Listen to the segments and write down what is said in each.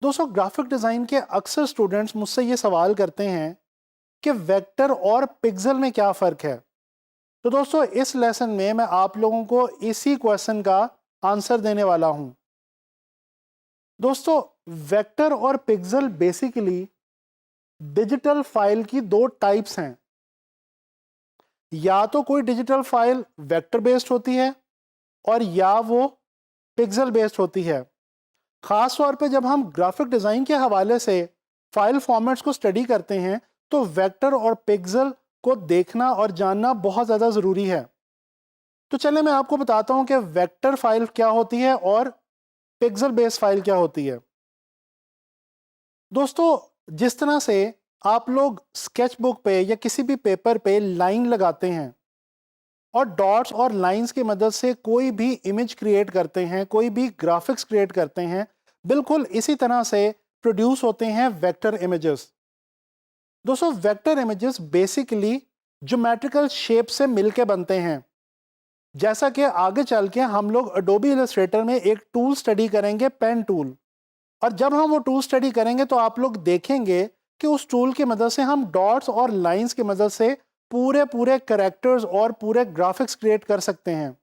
दोस्तों graphic design के अक्सर स्टूडेंट्स मुझसे ये सवाल करते हैं कि वेक्टर और पिक्सल में क्या फ़र्क है। तो दोस्तों इस लेसन में मैं आप लोगों को इसी क्वेश्चन का आंसर देने वाला हूं। दोस्तों वेक्टर और पिक्सल बेसिकली डिजिटल फाइल की दो टाइप्स हैं। या तो कोई डिजिटल फाइल वेक्टर बेस्ड होती है और या वो पिक्सल बेस्ड होती है। खास तौर पे जब हम ग्राफिक डिज़ाइन के हवाले से फाइल फॉर्मेट्स को स्टडी करते हैं तो वेक्टर और पिक्सल को देखना और जानना बहुत ज़्यादा ज़रूरी है। तो चलिए मैं आपको बताता हूं कि वेक्टर फाइल क्या होती है और पिक्सल बेस्ड फाइल क्या होती है। दोस्तों जिस तरह से आप लोग स्केच बुक पे या किसी भी पेपर पे लाइन लगाते हैं और डॉट्स और लाइंस की मदद से कोई भी इमेज क्रिएट करते हैं, कोई भी ग्राफिक्स क्रिएट करते हैं, बिल्कुल इसी तरह से प्रोड्यूस होते हैं वेक्टर इमेजेस। दोस्तों vector images basically geometrical shape से मिलके बनते हैं। जैसा कि आगे चल के हम लोग अडोबी इलस्ट्रेटर में एक टूल स्टडी करेंगे, पेन टूल। और जब हम वो टूल स्टडी करेंगे तो आप लोग देखेंगे कि उस टूल की मदद से हम डॉट्स और लाइंस की मदद से पूरे पूरे कैरेक्टर्स और पूरे ग्राफिक्स क्रिएट कर सकते हैं।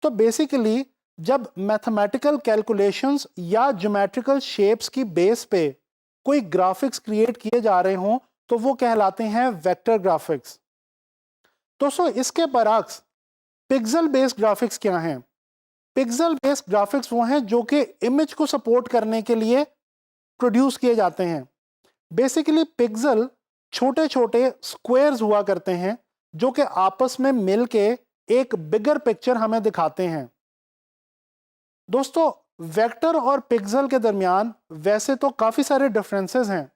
तो बेसिकली जब मैथमेटिकल कैलकुलेशंस या ज्योमेट्रिकल शेप्स की बेस पे कोई ग्राफिक्स क्रिएट किए जा रहे हों तो वो कहलाते हैं वेक्टर ग्राफिक्स। दोस्तों इसके बरअक्स पिक्सल बेस्ड ग्राफिक्स क्या हैं? पिक्सल बेस्ड ग्राफिक्स वो हैं जो कि इमेज को सपोर्ट करने के लिए प्रोड्यूस किए जाते हैं। बेसिकली पिक्सल छोटे छोटे स्क्वायर्स हुआ करते हैं जो कि आपस में मिलके एक बिगर पिक्चर हमें दिखाते हैं। दोस्तों वेक्टर और पिक्सल के दरमियान वैसे तो काफ़ी सारे डिफरेंसेस हैं,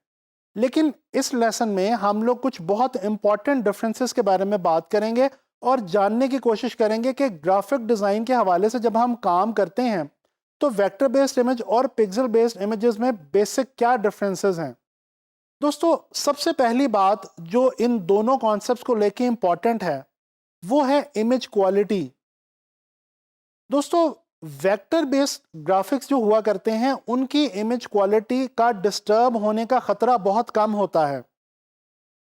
लेकिन इस लेसन में हम लोग कुछ बहुत इंपॉर्टेंट डिफरेंसेस के बारे में बात करेंगे और जानने की कोशिश करेंगे कि ग्राफिक डिज़ाइन के हवाले से जब हम काम करते हैं तो वेक्टर बेस्ड इमेज और पिक्सल बेस्ड इमेजेस में बेसिक क्या डिफरेंसेस हैं। दोस्तों सबसे पहली बात जो इन दोनों कॉन्सेप्ट्स को लेके इंपॉर्टेंट है वो है इमेज क्वालिटी। दोस्तों वेक्टर बेस्ड ग्राफिक्स जो हुआ करते हैं उनकी इमेज क्वालिटी का डिस्टर्ब होने का खतरा बहुत कम होता है।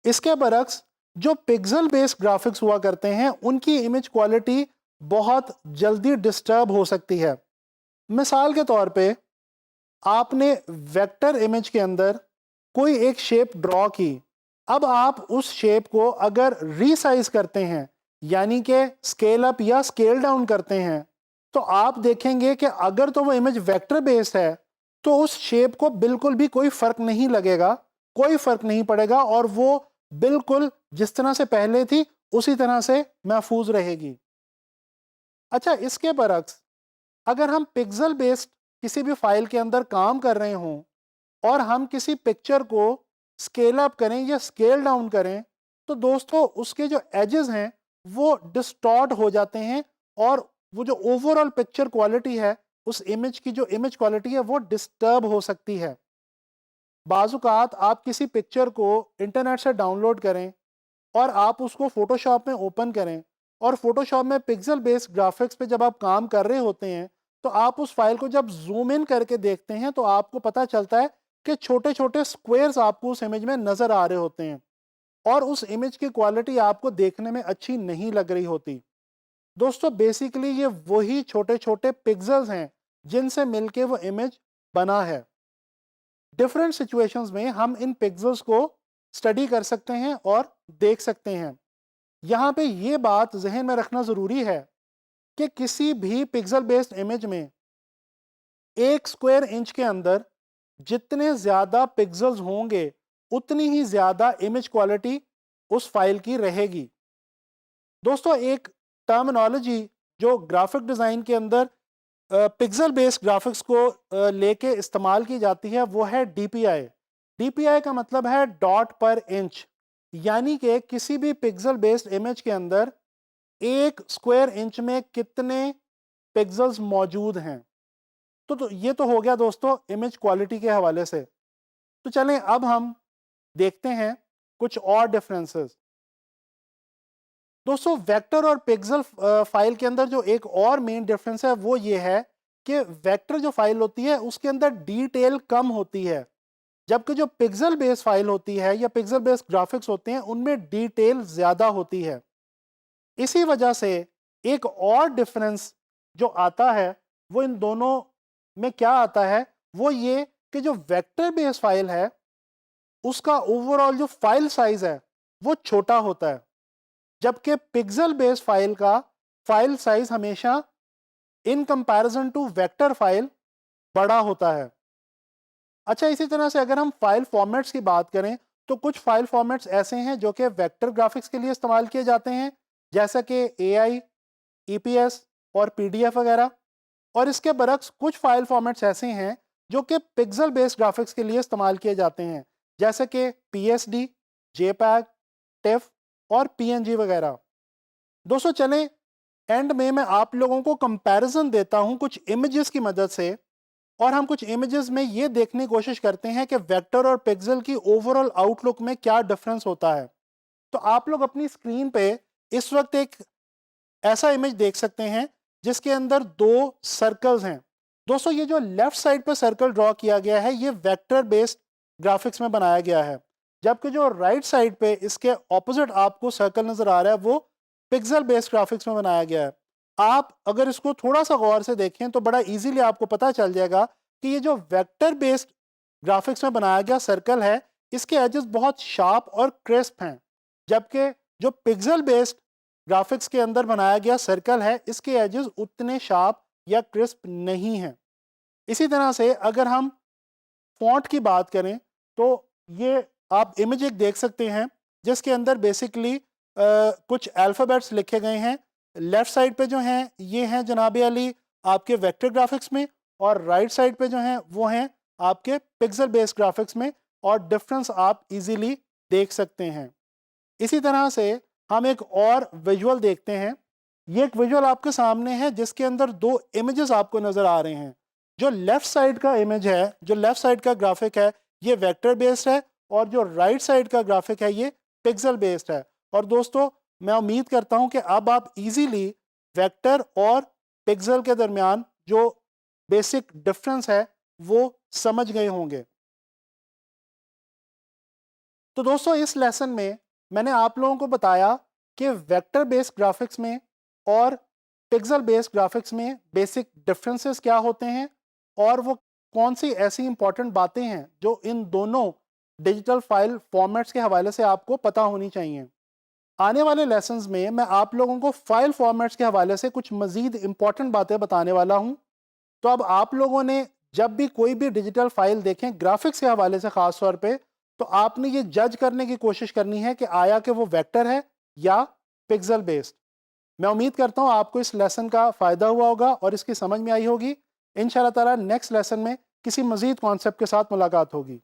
इसके बरक्स जो पिक्सल बेस्ड ग्राफिक्स हुआ करते हैं उनकी इमेज क्वालिटी बहुत जल्दी डिस्टर्ब हो सकती है। मिसाल के तौर पे आपने वेक्टर इमेज के अंदर कोई एक शेप ड्रॉ की। अब आप उस शेप को अगर रीसाइज करते हैं यानी कि स्केल अप या स्केल डाउन करते हैं तो आप देखेंगे कि अगर तो वो इमेज वेक्टर बेस्ड है तो उस शेप को बिल्कुल भी कोई फर्क नहीं लगेगा, कोई फर्क नहीं पड़ेगा और वो बिल्कुल जिस तरह से पहले थी उसी तरह से महफूज रहेगी। अच्छा इसके बरक्स अगर हम पिक्सल बेस्ड किसी भी फाइल के अंदर काम कर रहे हों और हम किसी पिक्चर को स्केल अप करें या स्केल डाउन करें तो दोस्तों उसके जो एजेस हैं वो डिस्टॉर्ट हो जाते हैं और वो जो ओवरऑल पिक्चर क्वालिटी है, उस इमेज की जो इमेज क्वालिटी है वो डिस्टर्ब हो सकती है। बाजुकात आप किसी पिक्चर को इंटरनेट से डाउनलोड करें और आप उसको फोटोशॉप में ओपन करें और फोटोशॉप में पिक्सल बेस्ड ग्राफिक्स पे जब आप काम कर रहे होते हैं तो आप उस फाइल को जब जूम इन करके देखते हैं तो आपको पता चलता है कि छोटे छोटे स्क्वायर्स आपको उस इमेज में नजर आ रहे होते हैं और उस इमेज की क्वालिटी आपको देखने में अच्छी नहीं लग रही होती। दोस्तों बेसिकली ये वही छोटे छोटे पिक्सल्स हैं जिनसे मिलके वो इमेज बना है। डिफरेंट सिचुएशंस में हम इन पिक्सल्स को स्टडी कर सकते हैं और देख सकते हैं। यहाँ पे ये बात जहन में रखना ज़रूरी है कि किसी भी पिक्सल बेस्ड इमेज में एक स्क्वायर इंच के अंदर जितने ज़्यादा पिक्सल्स होंगे उतनी ही ज़्यादा इमेज क्वालिटी उस फाइल की रहेगी। दोस्तों एक टर्मिनोलॉजी जो ग्राफिक डिज़ाइन के अंदर पिक्सल बेस्ड ग्राफिक्स को लेके इस्तेमाल की जाती है वो है डीपीआई। डीपीआई का मतलब है डॉट पर इंच, यानी कि किसी भी पिक्सल बेस्ड इमेज के अंदर एक स्क्वायर इंच में कितने पिक्सल्स मौजूद हैं। तो ये तो हो गया दोस्तों इमेज क्वालिटी के हवाले से। तो चलें अब हम देखते हैं कुछ और डिफरेंसेस। दोस्तों वेक्टर और पिक्सल फाइल के अंदर जो एक और मेन डिफरेंस है वो ये है कि वेक्टर जो फाइल होती है उसके अंदर डिटेल कम होती है, जबकि जो पिक्सल बेस्ड फाइल होती है या पिक्सल बेस्ड ग्राफिक्स होते हैं उनमें डिटेल ज़्यादा होती है। इसी वजह से एक और डिफरेंस जो आता है वो इन दोनों में क्या आता है, वो ये कि जो वेक्टर बेस्ड फाइल है उसका ओवरऑल जो फाइल साइज है वो छोटा होता है, जबकि पिक्सल बेस्ड फाइल का फाइल साइज हमेशा in comparison to vector file बड़ा होता है। अच्छा, इसी तरह से अगर हम फाइल फॉर्मेट्स की बात करें तो कुछ फाइल फॉर्मेट्स ऐसे हैं जो कि वेक्टर ग्राफिक्स के लिए इस्तेमाल किए जाते हैं, जैसा कि AI, EPS और PDF वगैरह। और इसके बरक्स कुछ फाइल फॉर्मेट्स ऐसे हैं जो कि पिक्सल बेस्ड ग्राफिक्स के लिए इस्तेमाल किए जाते हैं, जैसे कि PSD, JPEG, TIFF और PNG वगैरह। दोस्तों चलें एंड में मैं आप लोगों को कंपैरिजन देता हूं कुछ इमेजेस की मदद से, और हम कुछ इमेजेस में ये देखने की कोशिश करते हैं कि वेक्टर और पिक्सल की ओवरऑल आउटलुक में क्या डिफरेंस होता है। तो आप लोग अपनी स्क्रीन पे इस वक्त एक ऐसा इमेज देख सकते हैं जिसके अंदर दो सर्कल्स हैं। दोस्तों ये जो लेफ्ट साइड पे सर्कल ड्रॉ किया गया है ये वेक्टर बेस्ड ग्राफिक्स में बनाया गया है, जबकि जो राइट साइड पे इसके ऑपोजिट आपको सर्कल नजर आ रहा है वो पिक्सल बेस्ड ग्राफिक्स में बनाया गया है। आप अगर इसको थोड़ा सा गौर से देखें तो बड़ा इजीली आपको पता चल जाएगा कि ये जो वेक्टर बेस्ड ग्राफिक्स में बनाया गया सर्कल है इसके एजेस बहुत शार्प और क्रिस्प हैं, जबकि जो पिक्सल बेस्ड ग्राफिक्स के अंदर बनाया गया सर्कल है इसके एजेस उतने शार्प या क्रिस्प नहीं हैं। इसी तरह से अगर हम फॉन्ट की बात करें तो ये आप इमेज एक देख सकते हैं जिसके अंदर बेसिकली कुछ अल्फ़ाबेट्स लिखे गए हैं। लेफ्ट साइड पे जो हैं ये हैं जनाब अली आपके वेक्टर ग्राफिक्स में, और राइट साइड पे जो हैं वो हैं आपके पिक्सल बेस्ड ग्राफिक्स में, और डिफरेंस आप इजीली देख सकते हैं। इसी तरह से हम एक और विजुअल देखते हैं। ये एक विजुअल आपके सामने है जिसके अंदर दो इमेजेस आपको नज़र आ रहे हैं। जो लेफ्ट साइड का इमेज है, जो लेफ्ट साइड का ग्राफिक है ये वेक्टर बेस्ड है, और जो राइट साइड का ग्राफिक है ये पिक्सल बेस्ड है। और दोस्तों मैं उम्मीद करता हूं कि अब आप इजीली वेक्टर और पिक्सल के दरमियान जो बेसिक डिफरेंस है वो समझ गए होंगे। तो दोस्तों इस लेसन में मैंने आप लोगों को बताया कि वेक्टर बेस्ड ग्राफिक्स में और पिक्सल बेस्ड ग्राफिक्स में बेसिक डिफरेंसेस क्या होते हैं, और वो कौन सी ऐसी इंपॉर्टेंट बातें हैं जो इन दोनों डिजिटल फाइल फॉर्मेट्स के हवाले से आपको पता होनी चाहिए। आने वाले लेसन्स में मैं आप लोगों को फाइल फॉर्मेट्स के हवाले से कुछ मज़ीद इंपॉर्टेंट बातें बताने वाला हूं। तो अब आप लोगों ने जब भी कोई भी डिजिटल फाइल देखें ग्राफिक्स के हवाले से ख़ास तौर पे, तो आपने ये जज करने की कोशिश करनी है कि आया कि वो वेक्टर है या पिक्सल बेस्ड। मैं उम्मीद करता हूँ आपको इस लेसन का फ़ायदा हुआ होगा और इसकी समझ में आई होगी। इंशाल्लाह ताला नेक्स्ट लेसन में किसी मज़ीद कॉन्सेप्ट के साथ मुलाकात होगी।